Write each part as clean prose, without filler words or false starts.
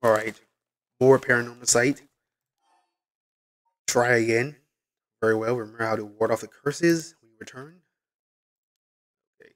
Alright. More Paranormasight. Try again. Very well. Remember how to ward off the curses when you return. Okay.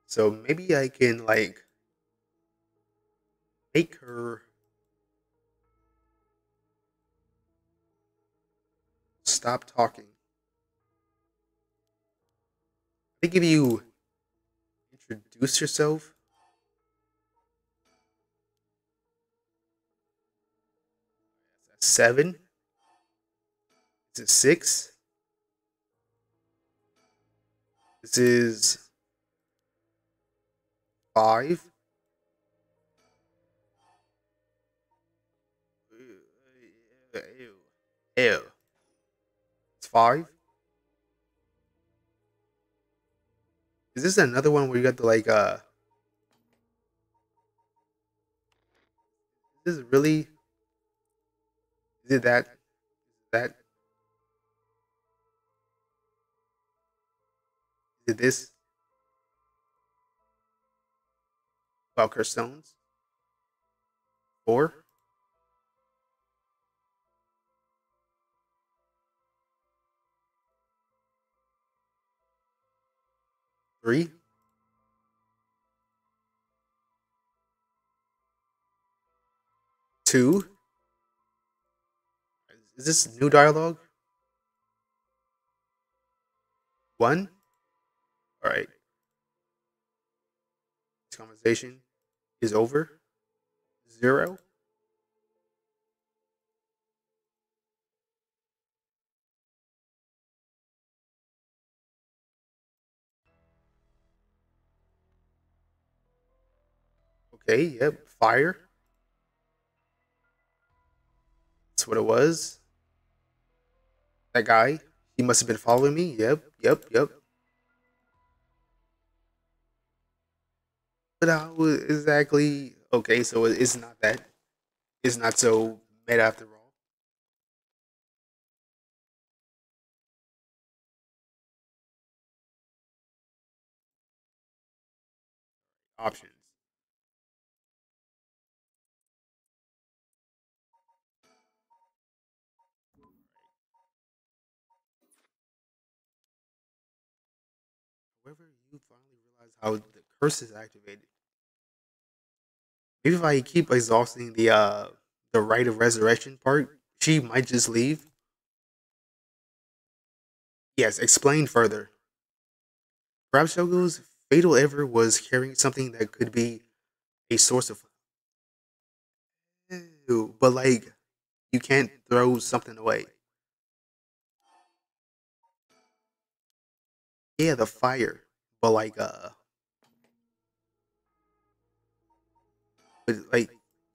So maybe I can like make her stop talking. I think if you introduce yourself. That's 7. This is 6. This is 5. Ew. Ew. It's 5. Is this another one where you got the like is this really is it that is it this Valkyr stones? 4? 3? 2? Is this new dialogue? 1? Alright. This conversation is over. 0? Okay, yep. Fire. That's what it was. That guy. He must have been following me. Yep. But how exactly? Okay, so it's not that. It's not so meta after all. Options. However, you finally realize how the curse is activated. Maybe if I keep exhausting the rite of resurrection part, she might just leave. Yes, explain further. Perhaps Shogo's fatal ever was carrying something that could be a source of. Ew, but like, you can't throw something away. Yeah, the fire, but like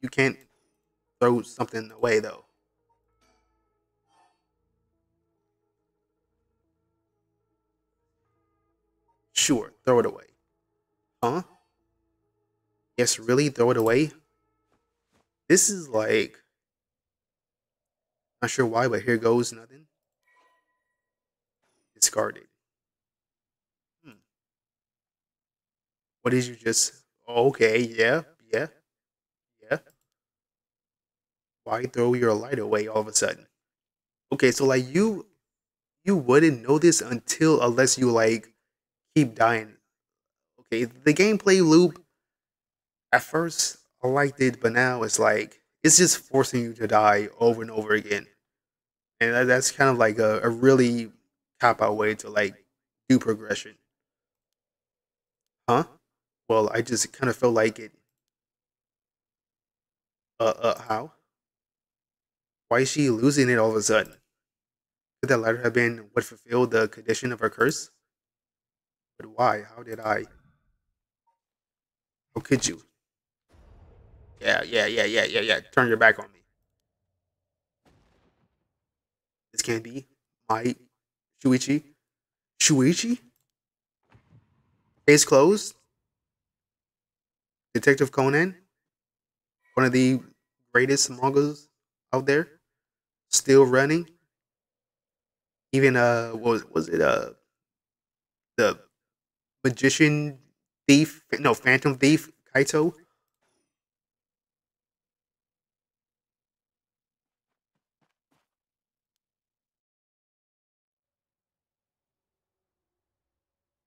you can't throw something away though. Sure, throw it away. Huh? Yes, really, throw it away. This is like not sure why, but here goes nothing. Discarded. Hmm. What did you just? Okay, yeah. Yeah. Why throw your light away all of a sudden? Okay, so like you wouldn't know this until unless you like keep dying. Okay, the gameplay loop at first I liked it, but now it's like it's just forcing you to die over and over again, and that's kind of like a really cop out way to like do progression, huh? Well, I just kind of felt like it. How? Why is she losing it all of a sudden? Could that letter have been what fulfilled the condition of her curse? But why? How did I? How could you? Yeah. Turn your back on me. This can't be. My Shuichi. Shuichi? Case closed. Detective Conan, one of the greatest mangas out there, still running. Even what was it the magician thief? No, Phantom Thief Kaito.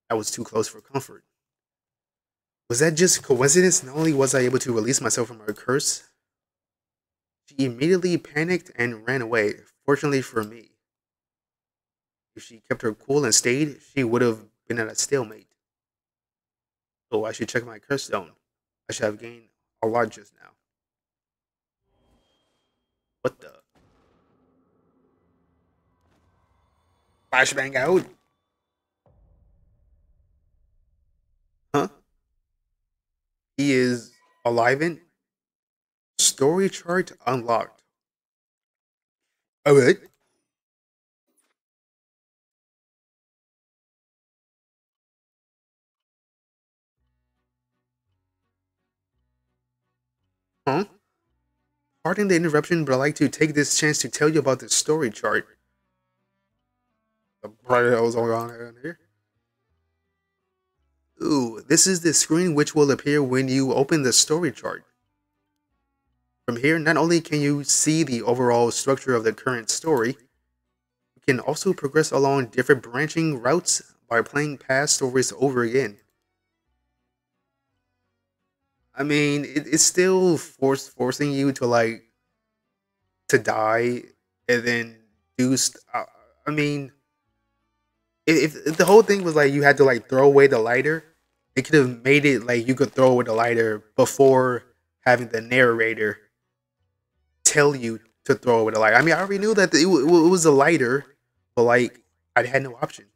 I was too close for comfort. Was that just coincidence? Not only was I able to release myself from her curse, she immediately panicked and ran away. Fortunately for me, if she kept her cool and stayed, she would have been at a stalemate. So I should check my curse stone. I should have gained a lot just now. What the? Flashbang out? Huh? He is alive in story chart unlocked. Alright. Huh? Pardon the interruption, but I'd like to take this chance to tell you about the story chart. What the hell's going on here? Ooh, this is the screen which will appear when you open the story chart. From here, not only can you see the overall structure of the current story, you can also progress along different branching routes by playing past stories over again. I mean, it's still forcing you to like to die and then do. I mean, if the whole thing was like you had to like throw away the lighter, it could have made it like you could throw away the lighter before having the narrator tell you to throw away the lighter. I mean, I already knew that it was a lighter, but like I had no option.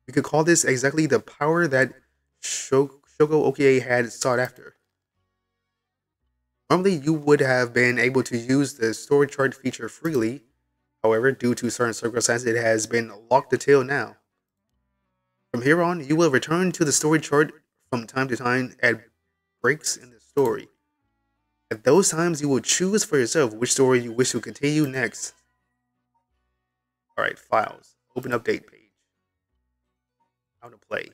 You could call this exactly the power that Shogo Okie had sought after. Normally, you would have been able to use the story chart feature freely. However, due to certain circumstances, it has been locked until now. From here on, you will return to the story chart from time to time at breaks in the story. At those times, you will choose for yourself which story you wish to continue next. Alright, files. Open update page. How to play.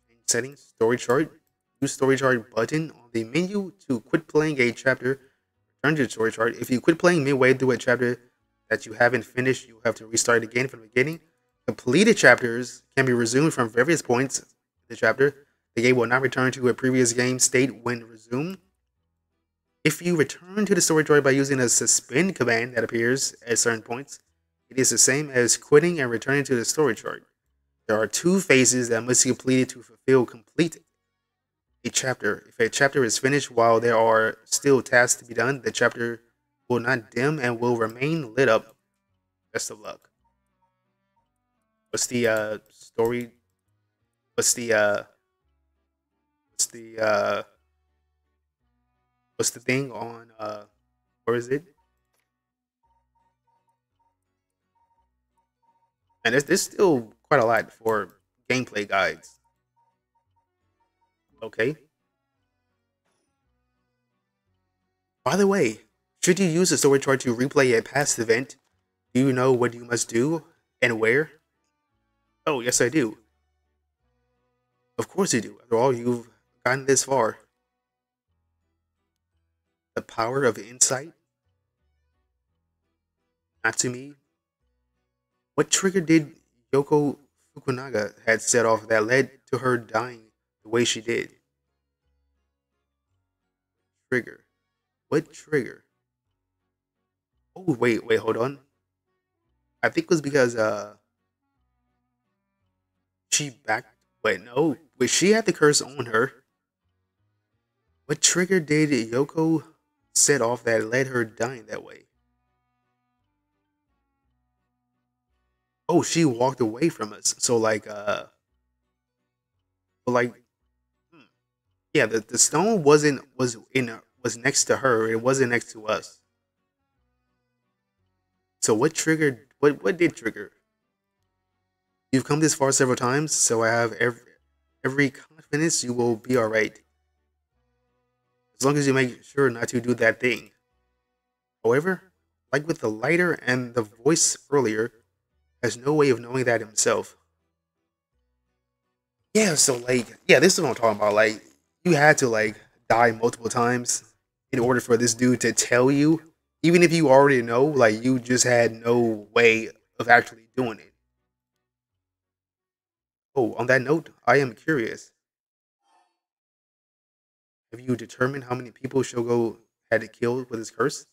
Change settings, story chart. Use story chart button on the menu to quit playing a chapter. Return to the story chart. If you quit playing midway through a chapter that you haven't finished, you have to restart again from the beginning. Completed chapters can be resumed from various points in the chapter. The game will not return to a previous game state when resumed. If you return to the story chart by using a suspend command that appears at certain points, it is the same as quitting and returning to the story chart. There are 2 phases that must be completed to complete a chapter. If a chapter is finished while there are still tasks to be done, the chapter will not dim and will remain lit up. Best of luck. What's the story? What's the what's the what's the thing on where is it? And there's still quite a lot for gameplay guides. Okay. By the way, should you use the story chart to replay a past event, do you know what you must do and where? Oh, yes, I do. Of course you do. After all, you've gotten this far. The power of insight? Not to me. What trigger did Yoko Fukunaga had set off that led to her dying the way she did? Trigger. What trigger? Oh, wait, hold on. I think it was because she backed. Wait, no. Wait, she had the curse on her. What trigger did Yoko set off that led her dying that way? Oh, she walked away from us. So like but like hmm. Yeah, the stone was next to her. It wasn't next to us. So what triggered what did trigger? You've come this far several times, so I have every confidence you will be alright. As long as you make sure not to do that thing. However, like with the lighter and the voice earlier, has no way of knowing that himself. Yeah, so like, yeah, this is what I'm talking about. Like, you had to like die multiple times in order for this dude to tell you. Even if you already know, like you just had no way of actually doing it. Oh, on that note, I am curious. Have you determined how many people Shogo had to kill with his curse?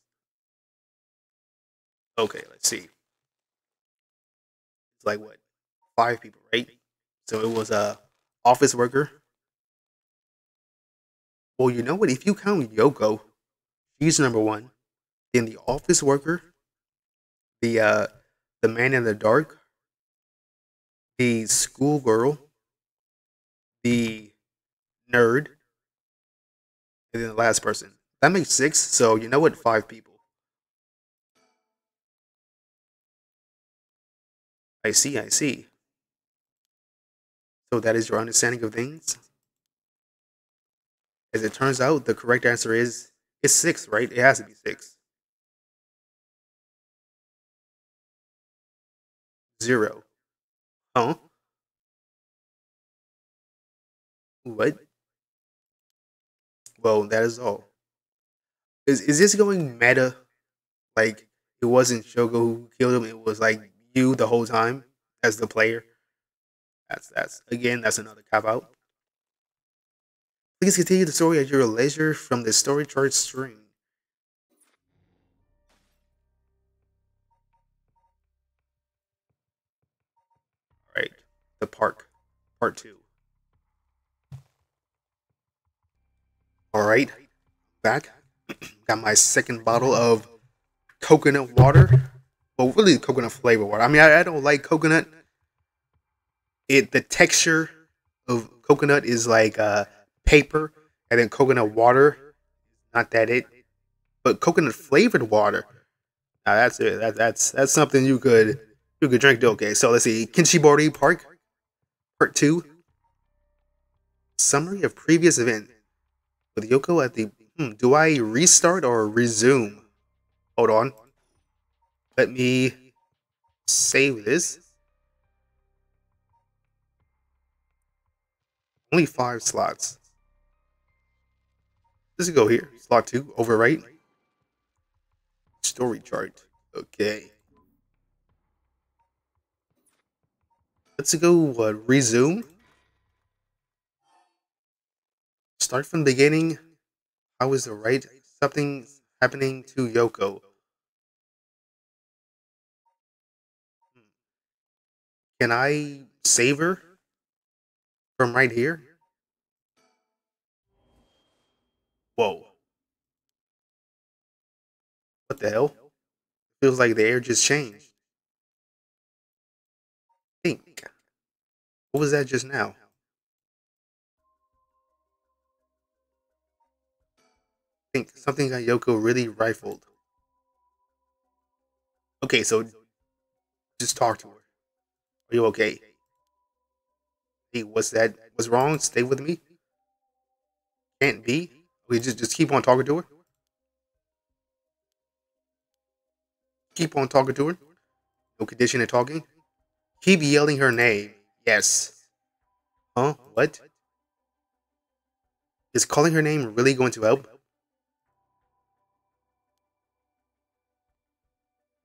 Okay, let's see. It's like what? 5 people, right? So it was a office worker. Well, you know what? If you count Yoko, she's number one. Then the office worker, the uh, the man in the dark, the schoolgirl, the nerd, and then the last person. That makes six. So you know what? 5 people. I see. I see. So that is your understanding of things. As it turns out, the correct answer is it's six, right? It has to be six. Zero. Huh? What? Well, that is all. Is this going meta? Like it wasn't Shogo who killed him. It was like you the whole time as the player. That's again. That's another cop out. Please continue the story at your leisure from the story chart string. All right, the park, part two. All right, back. Got my second bottle of coconut water. Well, really coconut flavor water. I mean, I don't like coconut. The texture of coconut is like paper, and then coconut water. Not that it, but coconut flavored water. Now that's it. That's something you could drink. Okay, so let's see. Kinshibori Park, part two. Summary of previous event with Yoko at the. Do I restart or resume? Hold on. Let me save this. Only 5 slots. Let's go here. Slot two. Overwrite. Story chart. Okay. Let's go resume. Start from the beginning. How is the right? Something happening to Yoko. Can I save her from right here? Whoa. What the hell? Feels like the air just changed. Think. What was that just now? Think something got Yoko really rifled. Okay, so just talk to her. Are you okay? Hey, what's that? What's wrong? Stay with me. Can't be. We just keep on talking to her. Keep on talking to her. No condition of talking. Keep yelling her name. Yes. Huh? What? Is calling her name really going to help?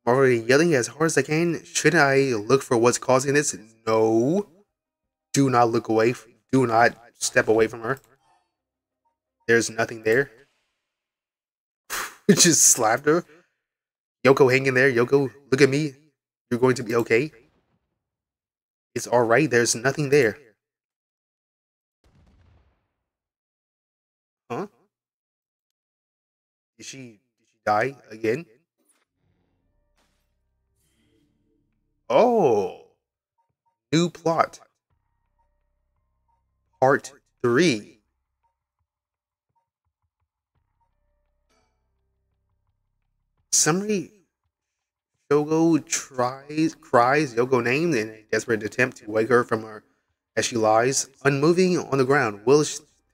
I'm already yelling as hard as I can. Shouldn't I look for what's causing this? No. Do not look away. Do not step away from her. There's nothing there. Just slapped her. Yoko, hang in there. Yoko, look at me. You're going to be okay. It's alright. There's nothing there. Huh? Did she die again? Oh, new plot. Part 3. Summary. Shogo cries Yoko name in a desperate attempt to wake her from her as she lies, unmoving on the ground. Will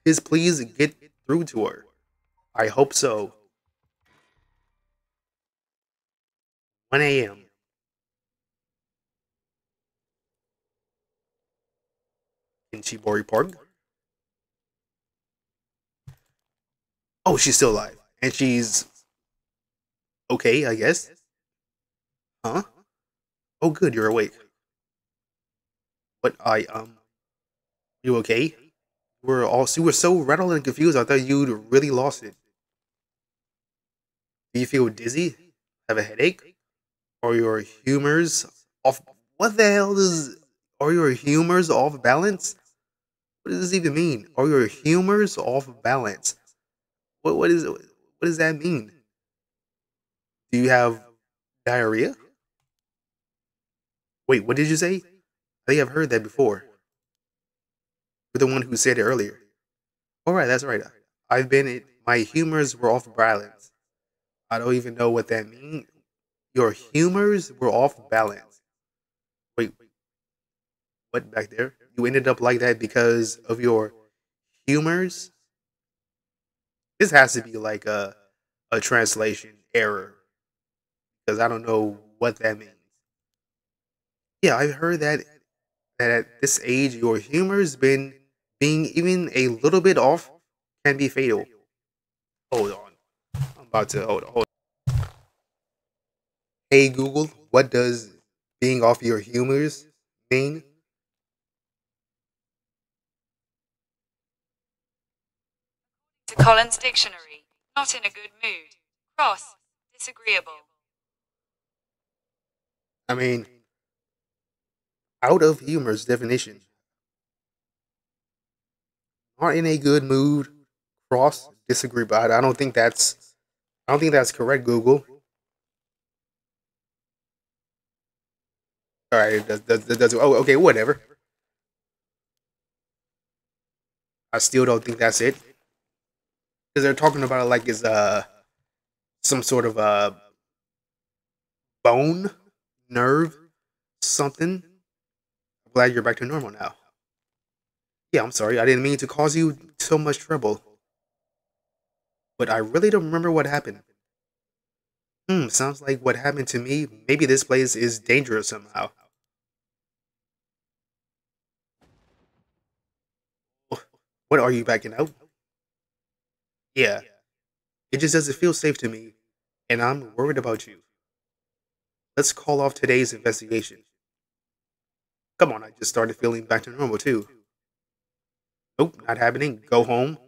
his pleas get through to her? I hope so. 1 a.m. in Shibori Park. Oh, she's still alive. And she's Okay, I guess. Huh? Oh, good, you're awake. But you okay? You were so rattled and confused. I thought you'd really lost it. Do you feel dizzy? Have a headache? Are your humors off? What the hell does? Are your humors off balance? What does this even mean? Are your humors off balance? What does that mean? Do you have diarrhea? Wait, what did you say? I think I've heard that before. You're the one who said it earlier. All right, that's right. I've been it. My humors were off balance. I don't even know what that means. Your humors were off balance. Wait, what back there? You ended up like that because of your humors? This has to be like a translation error because I don't know what that means. Yeah, I've heard that at this age your humor's been being even a little bit off can be fatal. Hold on. I'm about to hold on. Hey Google, what does being off your humors mean? To Collins Dictionary, not in a good mood. Cross, disagreeable. I mean, out of humor's definition. Not in a good mood. Cross, disagree, but I don't think that's correct, Google. All right, oh, okay, whatever. I still don't think that's it because they're talking about it like it's some sort of bone, nerve, something. I'm glad you're back to normal now. Yeah, I'm sorry, I didn't mean to cause you so much trouble, but I really don't remember what happened. Sounds like what happened to me. Maybe this place is dangerous somehow. What are you backing out? Yeah, it just doesn't feel safe to me, and I'm worried about you. Let's call off today's investigation. Come on, I just started feeling back to normal too. Nope, not happening. Go home.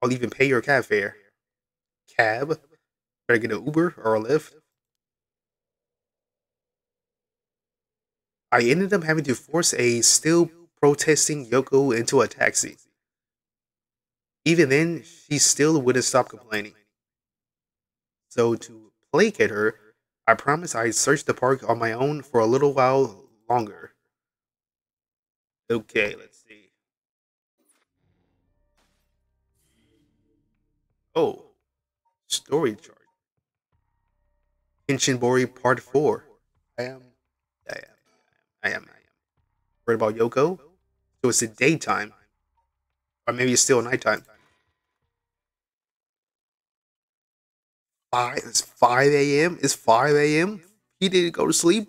I'll even pay your cab fare. Cab? Better get an Uber or a Lyft. I ended up having to force a still protesting Yoko into a taxi. Even then, she still wouldn't stop complaining. So, to placate her, I promised I'd search the park on my own for a little while longer. Okay, let's see. Oh, story chart. Hinchinbori Part 4. I am. I am. I am. Worried about Yoko? So it's the daytime. Or maybe it's still nighttime. It's 5 a.m.? It's 5 a.m.? He didn't go to sleep?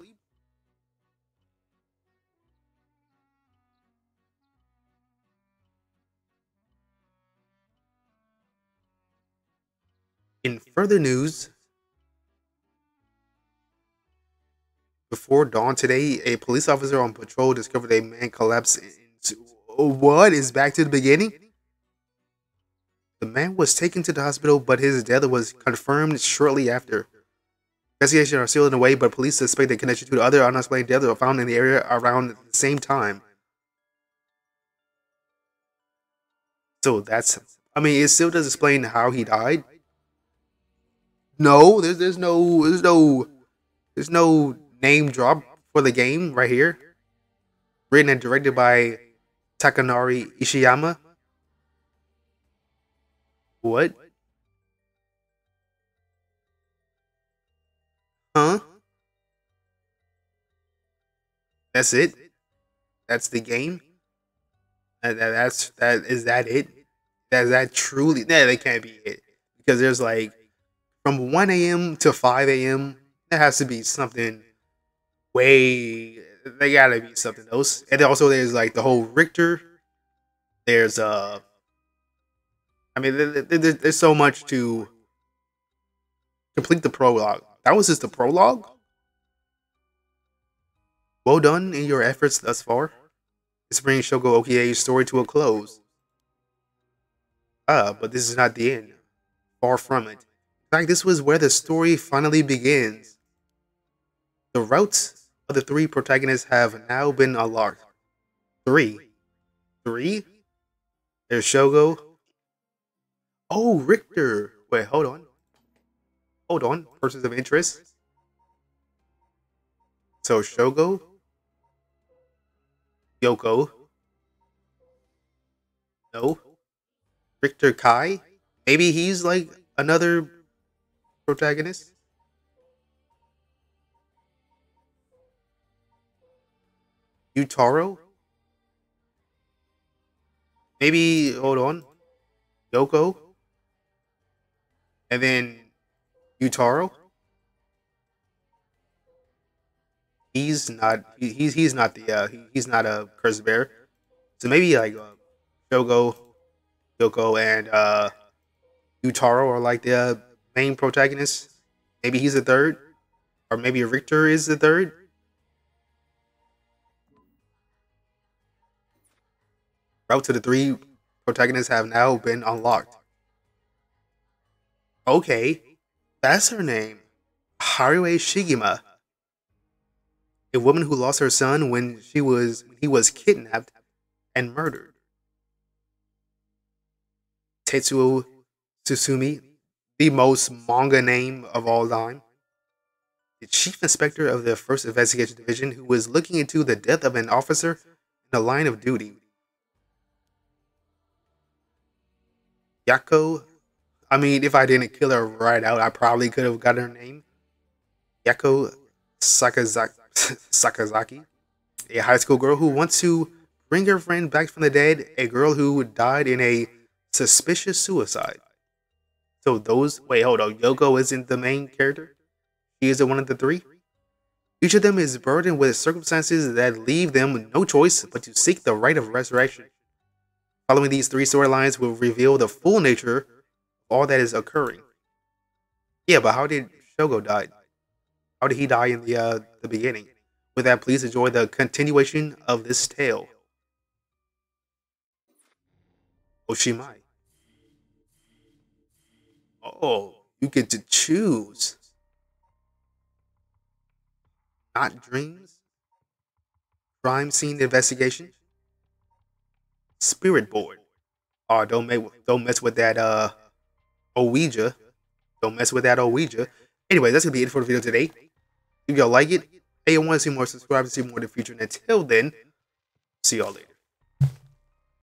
In further news, before dawn today, a police officer on patrol discovered a man collapse into. What is back to the beginning? The man was taken to the hospital, but his death was confirmed shortly after. Investigations are still underway, but police suspect a connection to the other unexplained deaths were found in the area around the same time. So that's. I mean, it still does explain how he died. No, there's no name drop for the game right here. Written and directed by Takanori Ishiyama. What? Huh? That's it? That's the game? That is that it? That truly that can't be it. Because there's like from 1 a.m. to 5 a.m. There has to be something way they gotta be something else. And then also there's like the whole Richter. There's I mean there's so much to Complete the prologue. That was just the prologue? Well done in your efforts thus far. This brings Shogo Okie's story to a close. But this is not the end. Far from it. In fact, this was where the story finally begins. The routes of the three protagonists have now been unlocked. Three. Three? There's Shogo. Oh, Richter. Wait, hold on. Hold on. Persons of interest. So Shogo, Yoko, no, Richter Kai. Maybe he's like another protagonist. Yutaro. Maybe hold on. Yoko, and then Yutaro. He's not the he's not a curse bear. So maybe like Shogo, Yoko, and Yutaro are like the main protagonists. Maybe he's the third, or maybe Richter is the third. Route to the three protagonists have now been unlocked. Okay, that's her name, Harue Shigima, a woman who lost her son when he was kidnapped and murdered. Tetsuo Tsusumi, the most manga name of all time, the chief inspector of the First Investigation Division who was looking into the death of an officer in the line of duty. Yako, I mean, if I didn't kill her right out, I probably could have got her name. Yako Sakazaki, a high school girl who wants to bring her friend back from the dead, a girl who died in a suspicious suicide. So those, wait, hold on, Yoko isn't the main character? She is one of the three? Each of them is burdened with circumstances that leave them no choice but to seek the right of resurrection. Following these three storylines will reveal the full nature of all that is occurring. Yeah, but how did Shogo die? How did he die in the beginning? With that, please enjoy the continuation of this tale. Oshimai. Oh, you get to choose. Not dreams. Crime scene investigation. Spirit board. Oh, don't mess with that Ouija. Don't mess with that Ouija. Anyway, that's gonna be it for the video today. If y'all like it, hey, you want to see more, subscribe to see more in the future. And until then, see y'all later.